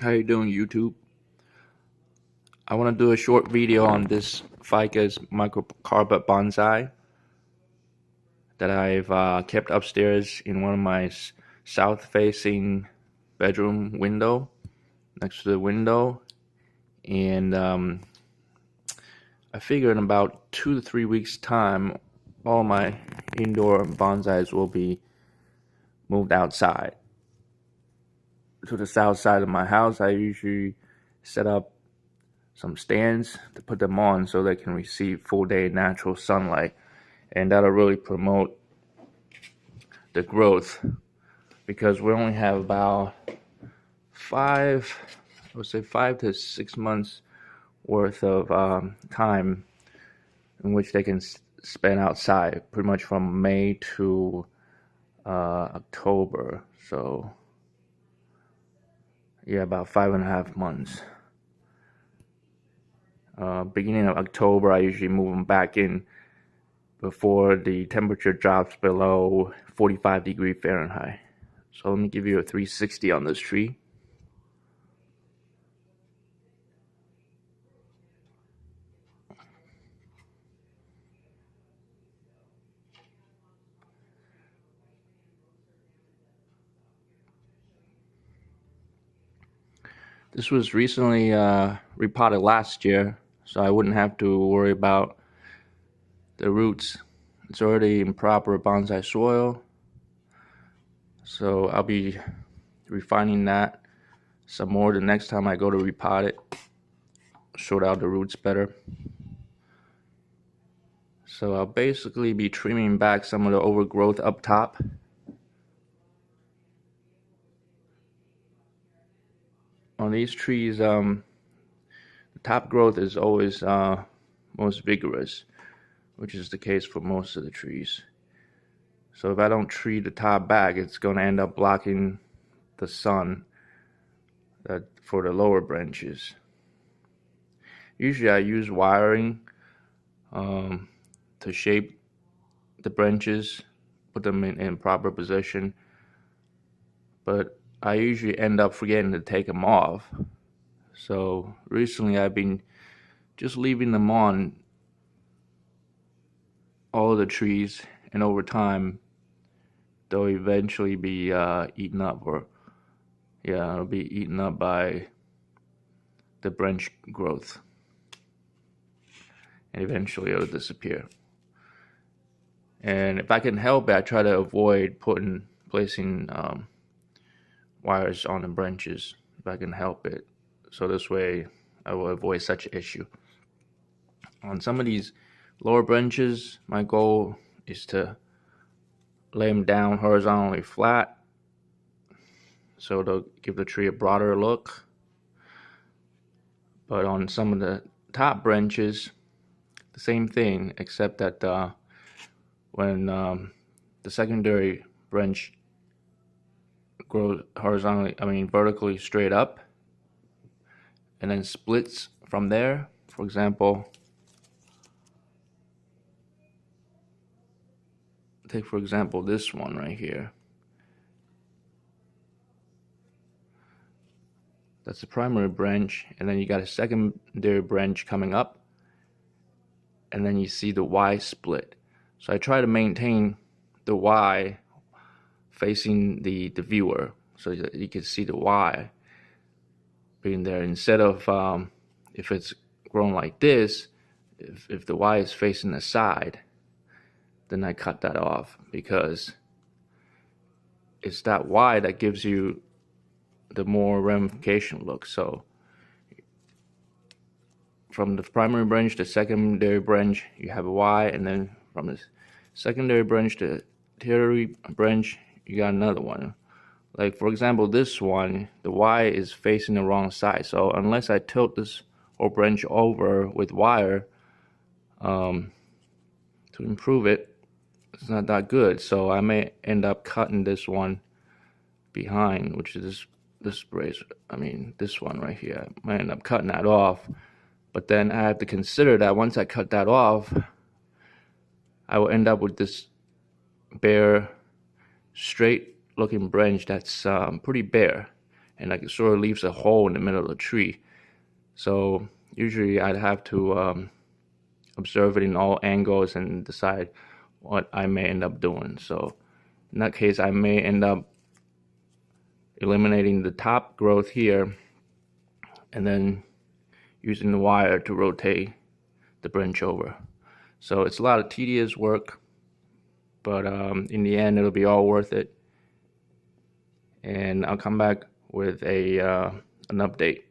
How you doing, YouTube? I want to do a short video on this Ficus Microcarpa bonsai that I've kept upstairs in one of my south-facing bedroom window, next to the window, and I figure in about 2 to 3 weeks time all my indoor bonsais will be moved outside to the south side of my house. I usually set up some stands to put them on so they can receive full day natural sunlight, and that'll really promote the growth, because we only have about 5 to 6 months worth of time in which they can spend outside, pretty much from May to October. So yeah, about 5.5 months. Beginning of October, I usually move them back in before the temperature drops below 45 degrees Fahrenheit. So let me give you a 360 on this tree. This was recently repotted last year, so I wouldn't have to worry about the roots. It's already in proper bonsai soil, so I'll be refining that some more the next time I go to repot it, sort out the roots better. So I'll basically be trimming back some of the overgrowth up top. On these trees, the top growth is always most vigorous, which is the case for most of the trees. So if I don't tree the top back, it's going to end up blocking the sun for the lower branches. Usually I use wiring to shape the branches, put them in proper position, but I usually end up forgetting to take them off. So recently I've been just leaving them on all the trees, and over time they'll eventually be eaten up, it'll be eaten up by the branch growth, and eventually it'll disappear. And if I can help it, I try to avoid placing wires on the branches if I can help it, so this way I will avoid such an issue. On some of these lower branches, my goal is to lay them down horizontally flat, so they'll give the tree a broader look. But on some of the top branches, the same thing, except that when the secondary branch grows vertically straight up and then splits from there. For example, take for example this one right here. That's the primary branch, and then you got a secondary branch coming up, and then you see the Y split. So I try to maintain the Y facing the viewer, so that you can see the Y being there, instead of if it's grown like this, if the Y is facing the side, then I cut that off, because it's that Y that gives you the more ramification look. So from the primary branch to secondary branch, you have a Y, and then from the secondary branch to tertiary branch, you got another one. Like for example, this one, the Y is facing the wrong side, so unless I tilt this whole branch over with wire to improve it, it's not that good. So I may end up cutting this one behind, which is this one right here. I might end up cutting that off, but then I have to consider that once I cut that off, I will end up with this bare, straight looking branch that's pretty bare, and like it sort of leaves a hole in the middle of the tree. So usually I'd have to observe it in all angles and decide what I may end up doing. So in that case, I may end up eliminating the top growth here and then using the wire to rotate the branch over. So it's a lot of tedious work, but in the end it'll be all worth it, and I'll come back with an update.